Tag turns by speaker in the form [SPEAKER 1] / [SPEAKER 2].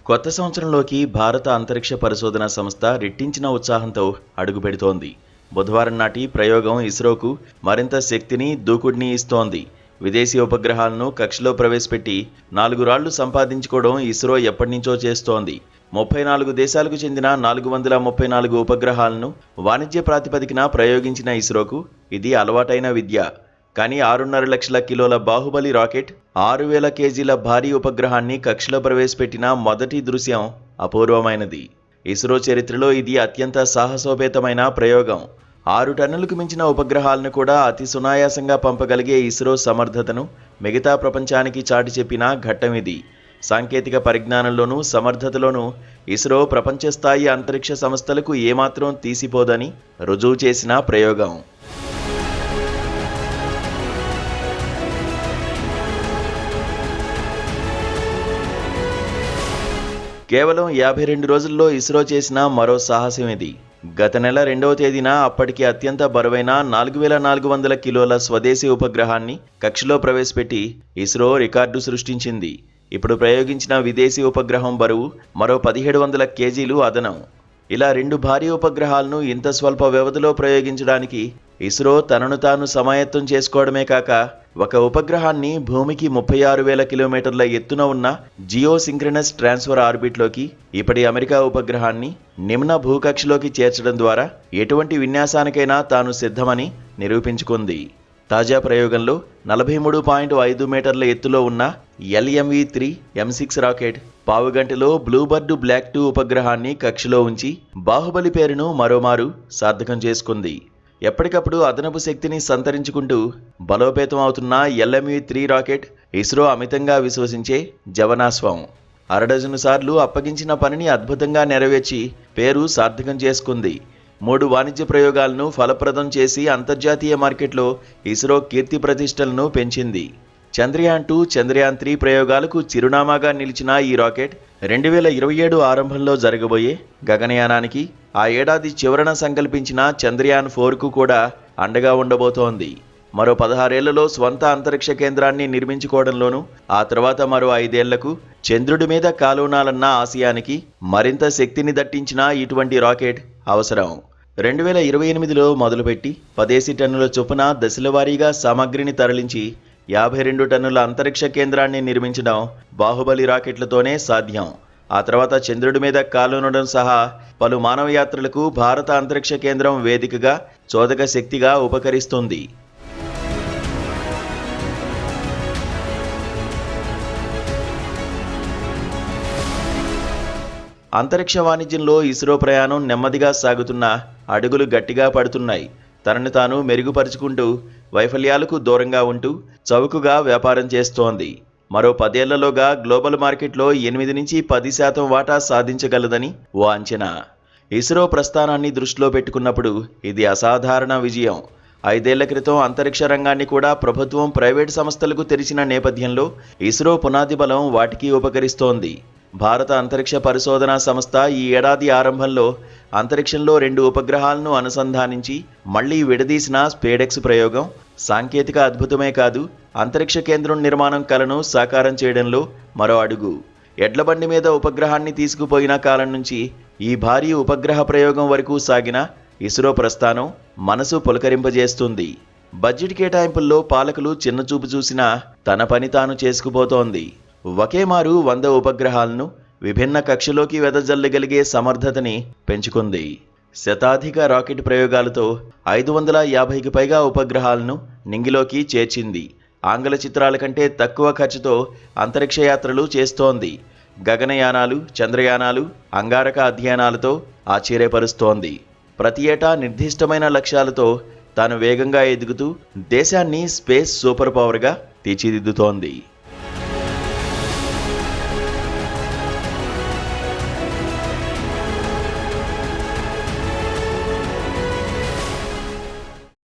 [SPEAKER 1] కొత్త సంవత్సరంలోకి భారత అంతరిక్ష పరిశోధన సంస్థ రెట్టించిన ఉత్సాహంతో అడుగుపెడుతోంది. బుధవారం నాటి ప్రయోగం ఇస్రోకు మరింత శక్తిని, దూకుడిని ఇస్తోంది. విదేశీ ఉపగ్రహాలను కక్షలో ప్రవేశపెట్టి 4 రాళ్లు సంపాదించుకోవడం ఇస్రో ఎప్పటినుంచో చేస్తోంది. 34 దేశాలకు చెందిన 434 ఉపగ్రహాలను వాణిజ్య ప్రాతిపదికన ప్రయోగించిన ఇస్రోకు ఇది అలవాటైన విద్య. కానీ 6.5 లక్షల కిలోల బాహుబలి రాకెట్, 6,000 కేజీల భారీ ఉపగ్రహాన్ని కక్షలో ప్రవేశపెట్టిన మొదటి దృశ్యం అపూర్వమైనది. ఇస్రో చరిత్రలో ఇది అత్యంత సాహసోపేతమైన ప్రయోగం. 6 టన్నులకు మించిన ఉపగ్రహాలను కూడా అతి సునాయాసంగా పంపగలిగే ఇస్రో సమర్థతను మిగతా ప్రపంచానికి చాటి చెప్పిన ఘట్టం ఇది. సాంకేతిక పరిజ్ఞానంలోనూ సమర్థతలోనూ ఇస్రో ప్రపంచ స్థాయి అంతరిక్ష సంస్థలకు ఏమాత్రం తీసిపోదని రుజువు చేసిన ప్రయోగం. కేవలం 52 రోజుల్లో ఇస్రో చేసిన మరో సాహసం ఇది. గత నెల 2వ తేదీన అప్పటికి అత్యంత బరువైన 4,400 కిలోల స్వదేశీ ఉపగ్రహాన్ని కక్షలో ప్రవేశపెట్టి ఇస్రో రికార్డు సృష్టించింది. ఇప్పుడు ప్రయోగించిన విదేశీ ఉపగ్రహం బరువు మరో 1,700 కేజీలు అదనం. ఇలా 2 భారీ ఉపగ్రహాలను ఇంత స్వల్ప వ్యవధిలో ప్రయోగించడానికి ఇస్రో తనను తాను సమాయత్తం చేసుకోవడమే కాక ఒక ఉపగ్రహాన్ని భూమికి 36,000 కిలోమీటర్ల ఎత్తున ఉన్న జియో సింక్రనస్ ట్రాన్స్ఫర్ ఆర్బిట్లోకి, ఇప్పటి అమెరికా ఉపగ్రహాన్ని నిమ్న భూకక్షలోకి చేర్చడం ద్వారా ఎటువంటి విన్యాసానికైనా తాను సిద్ధమని నిరూపించుకుంది. తాజా ప్రయోగంలో 43.5 మీటర్ల ఎత్తులో ఉన్న LMV-3 M6 రాకెట్ పావుగంటలో బ్లూబర్డ్ బ్లాక్ 2 ఉపగ్రహాన్ని కక్షలో ఉంచి బాహుబలి పేరును మరోమారు సార్థకం చేసుకుంది. ఎప్పటికప్పుడు అదనపు శక్తిని సంతరించుకుంటూ బలోపేతం అవుతున్న LMV-3 రాకెట్ ఇస్రో అమితంగా విశ్వసించే జవనాశ్వం. 6 డజను సార్లు అప్పగించిన పనిని అద్భుతంగా నెరవేర్చి పేరు సార్థకం చేసుకుంది. 3 వాణిజ్య ప్రయోగాలను ఫలప్రదం చేసి అంతర్జాతీయ మార్కెట్లో ఇస్రో కీర్తి ప్రతిష్టలను పెంచింది. చంద్రయాన్ 2, చంద్రయాన్ 3 ప్రయోగాలకు చిరునామాగా నిలిచిన ఈ రాకెట్ 2027 ఆరంభంలో జరగబోయే గగనయానానికి, ఆ ఏడాది చివరన సంకల్పించిన చంద్రయాన్ 4కు కూడా అండగా ఉండబోతోంది. మరో 16 ఏళ్లలో స్వంత అంతరిక్ష కేంద్రాన్ని నిర్మించుకోవడంలోనూ, ఆ తర్వాత మరో 5 ఏళ్లకు చంద్రుడి మీద కాలునాలన్న ఆశయానికి మరింత శక్తిని దట్టించిన ఇటువంటి రాకెట్ అవసరం. 2028లో మొదలుపెట్టి 10 టన్నుల చొప్పున దశలవారీగా సామగ్రిని తరలించి 52 టన్నుల అంతరిక్ష కేంద్రాన్ని నిర్మించడం బాహుబలి రాకెట్లతోనే సాధ్యం. ఆ తర్వాత చంద్రుడి మీద కాలునడం సహా పలు మానవ యాత్రలకు భారత అంతరిక్ష కేంద్రం వేదికగా, చోదక శక్తిగా ఉపకరిస్తుంది. అంతరిక్ష వాణిజ్యంలో ఇస్రో ప్రయాణం నెమ్మదిగా సాగుతున్న అడుగులు గట్టిగా పడుతున్నాయి. తనను తాను మెరుగుపరుచుకుంటూ, వైఫల్యాలకు దూరంగా ఉంటూ చౌకగా వ్యాపారం చేస్తోంది. మరో 10 ఏళ్లలోగా గ్లోబల్ మార్కెట్లో 8-10% వాటా సాధించగలదని ఓ అంచనా. ఇస్రో ప్రస్థానాన్ని దృష్టిలో పెట్టుకున్నప్పుడు ఇది అసాధారణ విజయం. 5 ఏళ్ల క్రితం అంతరిక్ష రంగాన్ని కూడా ప్రభుత్వం, ప్రైవేటు సంస్థలకు తెరిచిన నేపథ్యంలో ఇస్రో పునాది బలం వాటికి ఉపకరిస్తోంది. భారత అంతరిక్ష పరిశోధనా సంస్థ ఈ ఏడాది ఆరంభంలో అంతరిక్షంలో 2 ఉపగ్రహాలను అనుసంధానించి మళ్లీ విడదీసిన స్పేడెక్స్ ప్రయోగం సాంకేతిక అద్భుతమే కాదు, అంతరిక్ష కేంద్రం నిర్మాణం కలను సాకారం చేయడంలో మరో అడుగు. ఎడ్లబండి మీద ఉపగ్రహాన్ని తీసుకుపోయిన కాలం నుంచి ఈ భారీ ఉపగ్రహ ప్రయోగం వరకు సాగిన ఇస్రో ప్రస్థానం మనసు పులకరింపజేస్తుంది. బడ్జెట్ కేటాయింపుల్లో పాలకులు చిన్నచూపు చూసినా తన పని తాను చేసుకుపోతోంది. ఒకేమారు 100 ఉపగ్రహాలను విభిన్న కక్షలోకి వెదజల్లగలిగే సమర్థతని పెంచుకుంది. శతాధిక రాకెట్ ప్రయోగాలతో 550కి పైగా ఉపగ్రహాలను నింగిలోకి చేర్చింది. ఆంగ్ల చిత్రాల కంటే తక్కువ ఖర్చుతో అంతరిక్ష యాత్రలు చేస్తోంది. గగనయానాలు, చంద్రయానాలు, అంగారక అధ్యయనాలతో ఆశ్చర్యపరుస్తోంది. ప్రతి ఏటా నిర్దిష్టమైన లక్ష్యాలతో తాను వేగంగా ఎదుగుతూ దేశాన్ని స్పేస్ సూపర్ పవర్గా తీర్చిదిద్దుతోంది.